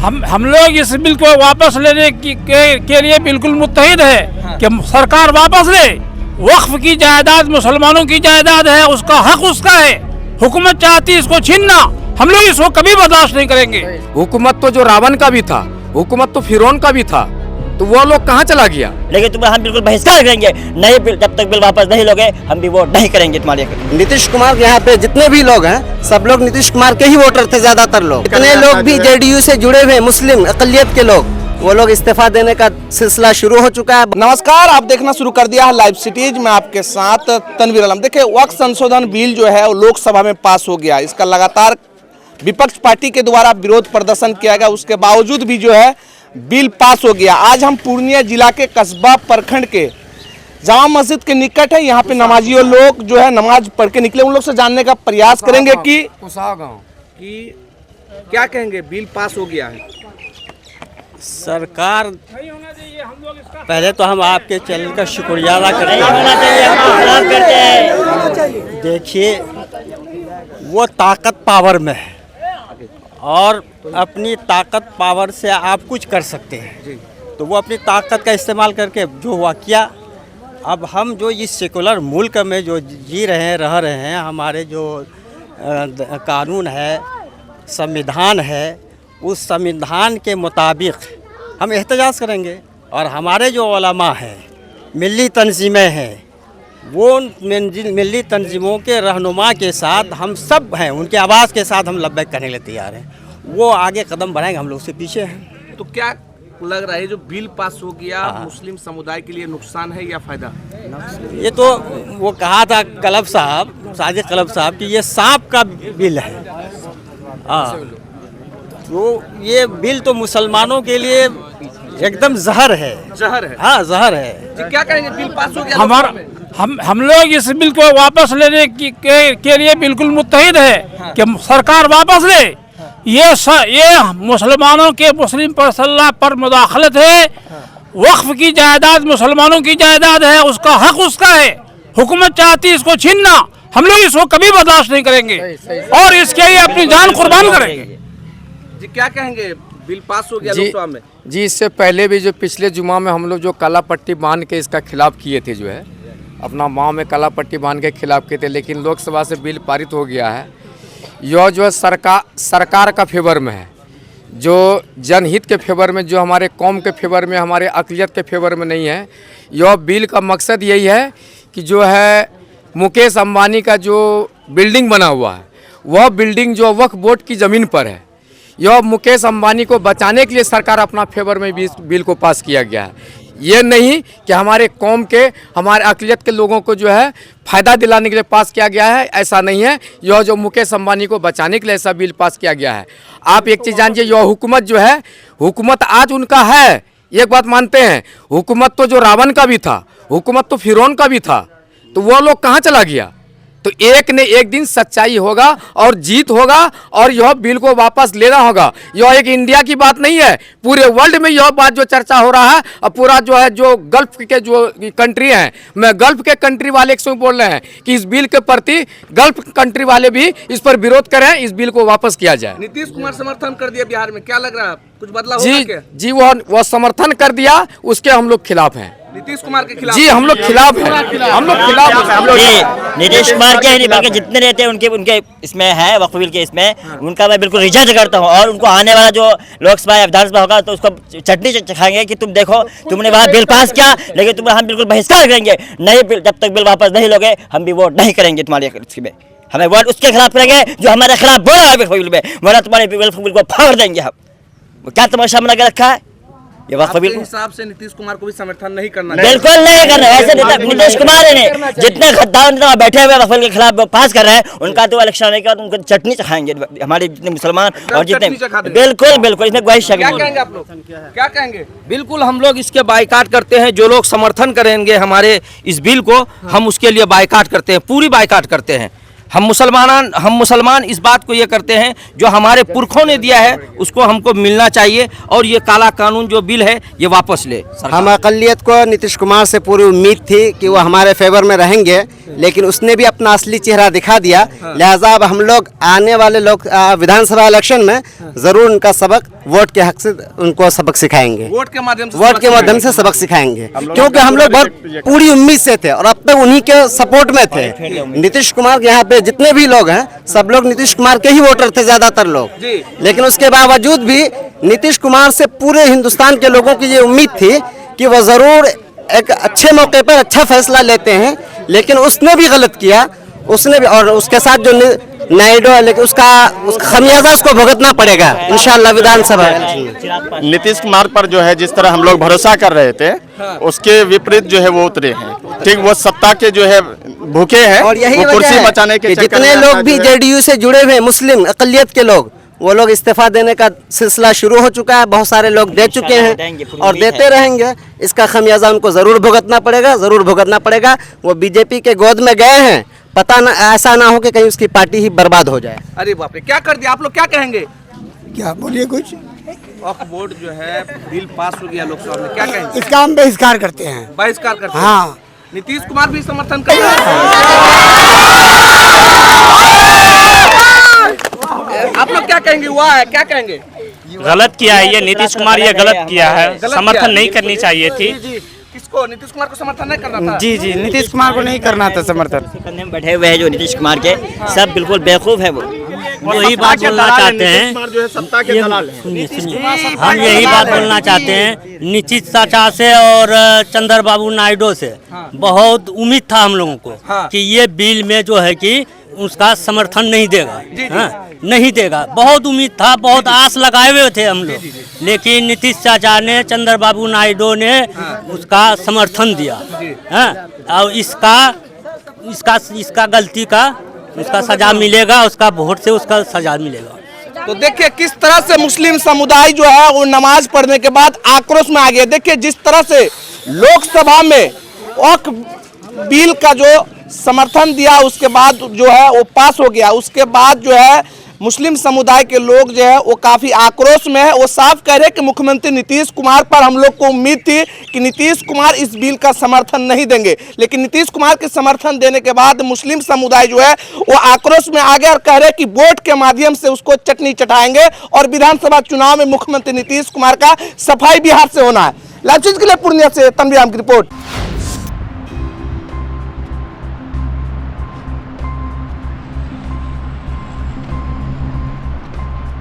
हम लोग इस बिल को वापस लेने के लिए बिल्कुल मुत्तहिद है कि सरकार वापस ले। वक्फ की जायदाद मुसलमानों की जायदाद है, उसका हक उसका है। हुकूमत चाहती है इसको छीनना, हम लोग इसको कभी बर्दाश्त नहीं करेंगे। हुकूमत तो जो रावण का भी था, हुकूमत तो फिरौन का भी था, तो वो लोग कहाँ चला गया। लेकिन तुम्हें हम बिल्कुल बहिष्कार करेंगे, नहीं बिल जब तक बिल वापस नहीं लोगे हम भी वोट नहीं करेंगे तुम्हारे। नीतीश कुमार यहाँ पे जितने भी लोग हैं सब लोग नीतीश कुमार के ही वोटर थे ज्यादातर लोग। इतने लोग भी जेडीयू से जुड़े हुए मुस्लिम अकलियत के लोग, वो लोग इस्तीफा देने का सिलसिला शुरू हो चुका है। नमस्कार, आप देखना शुरू कर दिया है लाइव सिटीज में आपके साथ तनवीर आलम। देखिए, वक्फ संशोधन बिल जो है वो लोकसभा में पास हो गया। इसका लगातार विपक्ष पार्टी के द्वारा विरोध प्रदर्शन किया गया, उसके बावजूद भी जो है बिल पास हो गया। आज हम पूर्णिया जिला के कस्बा प्रखंड के जामा मस्जिद के निकट है। यहाँ पे नमाजियों लोग जो है नमाज पढ़ के निकले, उन लोग से जानने का प्रयास करेंगे कि क्या कहेंगे। बिल पास हो गया है। सरकार, पहले तो हम आपके चैनल का शुक्रिया अदा करें। देखिए, वो ताकत पावर में है और अपनी ताकत पावर से आप कुछ कर सकते हैं, तो वो अपनी ताकत का इस्तेमाल करके जो हुआ किया। अब हम जो इस सेकुलर मुल्क में जो जी रहे हैं, रह रहे हैं, हमारे जो कानून है, संविधान है, उस संविधान के मुताबिक हम एहतजाज करेंगे। और हमारे जो उलमा हैं, मिली तंजीमें हैं, वो मिली तंजीमों के रहनुमा के साथ हम सब हैं, उनके आवाज़ के साथ हम लब्बैक करने के लिए तैयार हैं। वो आगे कदम बढ़ाएंगे, हम लोग से पीछे हैं। तो क्या लग रहा है जो बिल पास हो गया मुस्लिम समुदाय के लिए नुकसान है या फायदा? ये तो वो कहा था क्लब साहब, साजिद क्लब साहब, कि ये सांप का बिल है। तो ये बिल तो मुसलमानों के लिए एकदम जहर है। जहर है? हाँ, जहर है। जी, क्या कहेंगे? बिल पास हो गया। हम लोग इस बिल को वापस लेने के लिए बिल्कुल मुत्तहिद है कि सरकार वापस ले। ये मुसलमानों के मुस्लिम पर मुदाखलत है। वक्फ की जायदाद मुसलमानों की जायदाद है, उसका हक उसका है। हुकूमत चाहती है इसको छीनना, हम लोग इसको कभी बर्दाश्त नहीं करेंगे और इसके लिए अपनी जान कुर्बान करेंगे। जी, क्या कहेंगे? बिल पास हो गया लोकसभा में। जी, इससे पहले भी जो पिछले जुमा में हम लोग जो काला पट्टी बांध के इसका खिलाफ किए थे, जो है अपना माँ में काला पट्टी बांध के खिलाफ किए थे, लेकिन लोकसभा से बिल पारित हो गया है। यह जो है सरकार का फेवर में है, जो जनहित के फेवर में, जो हमारे कौम के फेवर में, हमारे अक़लियत के फेवर में नहीं है। यह बिल का मकसद यही है कि जो है मुकेश अंबानी का जो बिल्डिंग बना हुआ है, वह बिल्डिंग जो वक्फ बोर्ड की ज़मीन पर है, यह मुकेश अंबानी को बचाने के लिए सरकार अपना फेवर में भी बिल को पास किया गया है। ये नहीं कि हमारे कौम के, हमारे अक़लियत के लोगों को जो है फ़ायदा दिलाने के लिए पास किया गया है, ऐसा नहीं है। यह जो मुकेश अंबानी को बचाने के लिए ऐसा बिल पास किया गया है। आप एक चीज़ जानिए, यह हुकूमत जो है, हुकूमत आज उनका है, एक बात मानते हैं। हुकूमत तो जो रावण का भी था, हुकूमत तो फिरौन का भी था, तो वो लोग कहाँ चला गया। तो एक न एक दिन सच्चाई होगा और जीत होगा और यह बिल को वापस लेना होगा। यह एक इंडिया की बात नहीं है, पूरे वर्ल्ड में यह बात जो चर्चा हो रहा है। और पूरा जो है जो गल्फ के जो कंट्री हैं, मैं गल्फ के कंट्री वाले एक बोल रहे हैं कि इस बिल के प्रति गल्फ कंट्री वाले भी इस पर विरोध करें, इस बिल को वापस किया जाए। नीतीश कुमार समर्थन कर दिया बिहार में, क्या लग रहा है कुछ बदलाव होगा क्या? जी, वो समर्थन कर दिया, उसके हम लोग खिलाफ हैं। नीतीश कुमार के खिलाफ? जी, हम लोग खिलाफ हैं, हम लोग खिलाफ हैं। नीतीश कुमार के नहीं बल्कि जितने रहते हैं उनके इसमें है वक्फ बिल के, इसमें उनका मैं बिल्कुल रिजेक्ट करता हूँ। और उनको आने वाला जो लोकसभा या विधानसभा होगा तो उसको चटनी चखाएंगे कि तुम देखो, तुमने वहाँ बिल पास किया, लेकिन तुम्हें हम बिल्कुल बहिष्कार करेंगे, नहीं बिल जब तक बिल वापस नहीं लोगे हम भी वोट नहीं करेंगे तुम्हारे इसमें। हमें वोट उसके खिलाफ करेंगे जो हमारे खिलाफ बोल रहा है वक्फ बिल में, वरना तुम्हारे वक्फ बिल को फाड़ देंगे हम। क्या तमाशा बना के रखा है ये वक्फ बिल? हिसाब से नीतीश कुमार को भी समर्थन नहीं करना, बिल्कुल नहीं करना। ऐसे नीतीश कुमार ने जितने गद्दार बैठे हुए वक्फ बिल के खिलाफ पास कर रहे हैं, उनका तो इलेक्शन आने के बाद उनको चटनी चखाएंगे हमारे जितने मुसलमान और जितने। बिल्कुल बिल्कुल, इसमें कोई शक नहीं। कहेंगे आप लोग? क्या कहेंगे? बिल्कुल, हम लोग इसके बायकाट करते हैं। जो लोग समर्थन करेंगे हमारे इस बिल को, हम उसके लिए बायकाट करते हैं, पूरी बायकाट करते हैं। हम मुसलमान इस बात को ये करते हैं, जो हमारे पुरखों ने दिया है उसको हमको मिलना चाहिए और ये काला कानून जो बिल है ये वापस ले। हम अकलियत को नीतीश कुमार से पूरी उम्मीद थी कि वो हमारे फेवर में रहेंगे, लेकिन उसने भी अपना असली चेहरा दिखा दिया। लिहाजा अब हम लोग आने वाले लोग विधानसभा इलेक्शन में जरूर उनका सबक वोट के हक से उनको सबक सिखाएंगे, वोट के माध्यम से सबक सिखाएंगे, क्योंकि हम लोग बहुत पूरी उम्मीद से थे और अब तक उन्हीं के सपोर्ट में थे। नीतीश कुमार के यहाँ पे जितने भी लोग हैं सब लोग नीतीश कुमार के ही वोटर थे ज्यादातर लोग, लेकिन उसके बावजूद भी नीतीश कुमार से पूरे हिंदुस्तान के लोगों की ये उम्मीद थी कि वो जरूर एक अच्छे मौके पर अच्छा फैसला लेते हैं, लेकिन उसने भी गलत किया। उसने भी, और उसके साथ जो नायडू है, लेकिन उसका खमियाजा उसको भुगतना पड़ेगा इंशाल्लाह विधानसभा। नीतीश कुमार पर जो है जिस तरह हम लोग भरोसा कर रहे थे उसके विपरीत जो है वो उतरे हैं। ठीक, वो सत्ता के जो है भूखे हैं, और यही वो कुर्सी वजह बचाने है के कि चक्कर जितने में लोग भी जो है- जेडीयू से जुड़े हुए मुस्लिम अकलियत के लोग, वो लोग इस्तीफा देने का सिलसिला शुरू हो चुका है। बहुत सारे लोग दे चुके हैं और देते रहेंगे। इसका खमियाजा उनको जरूर भुगतना पड़ेगा, जरूर भुगतना पड़ेगा। वो बीजेपी के गोद में गए हैं, पता ना ऐसा ना हो कि कहीं उसकी पार्टी ही बर्बाद हो जाए। अरे बाप रे, क्या कर दिया आप लोग, क्या कहेंगे? क्या बोलिए कुछ? वक्फ बोर्ड जो है बिल पास हो गया लोकसभा में, क्या कहेंगे? इसका हम बहिष्कार करते हैं। बहिष्कार करते हैं। हाँ, नीतीश कुमार भी समर्थन कर रहे हैं। आप लोग क्या कहेंगे? हुआ है, क्या कहेंगे? गलत किया है ये नीतीश कुमार, ये गलत किया है, गलत समर्थन किया। नहीं करनी चाहिए थी। किसको? नीतीश कुमार को समर्थन नहीं करना था? जी नीतीश कुमार को नहीं करना था समर्थन। करने में बैठे हुए हैं जो नीतीश कुमार के, सब बिल्कुल बेवकूफ है वो। यही बात बोलना चाहते हैं, कुमार जो है सत्ता के दलाल हैं। हम यही बात बोलना चाहते हैं नीतीश चाचा से और चंद्र बाबू नायडू से बहुत उम्मीद था हम लोगों को कि ये बिल में जो है कि उसका समर्थन नहीं देगा, नहीं देगा। बहुत उम्मीद था, बहुत आस लगाए हुए थे हम लोग, लेकिन नीतीश चाचा ने, चंद्र बाबू नायडू ने उसका समर्थन दिया। और इसका गलती का उसका सजा मिलेगा, उसका वोट से उसका सजा मिलेगा। तो देखिए किस तरह से मुस्लिम समुदाय जो है वो नमाज पढ़ने के बाद आक्रोश में आ गया। देखिए जिस तरह से लोकसभा में वक्फ बिल का जो समर्थन दिया, उसके बाद जो है वो पास हो गया। उसके बाद जो है मुस्लिम समुदाय के लोग जो है वो काफ़ी आक्रोश में है। वो साफ कह रहे कि मुख्यमंत्री नीतीश कुमार पर हम लोग को उम्मीद थी कि नीतीश कुमार इस बिल का समर्थन नहीं देंगे, लेकिन नीतीश कुमार के समर्थन देने के बाद मुस्लिम समुदाय जो है वो आक्रोश में आ गया और कह रहे कि वोट के माध्यम से उसको चटनी चटाएंगे और विधानसभा चुनाव में मुख्यमंत्री नीतीश कुमार का सफाई बिहार से होना है। लाइव चीज के लिए पूर्णिया से तनवीर आलम की रिपोर्ट।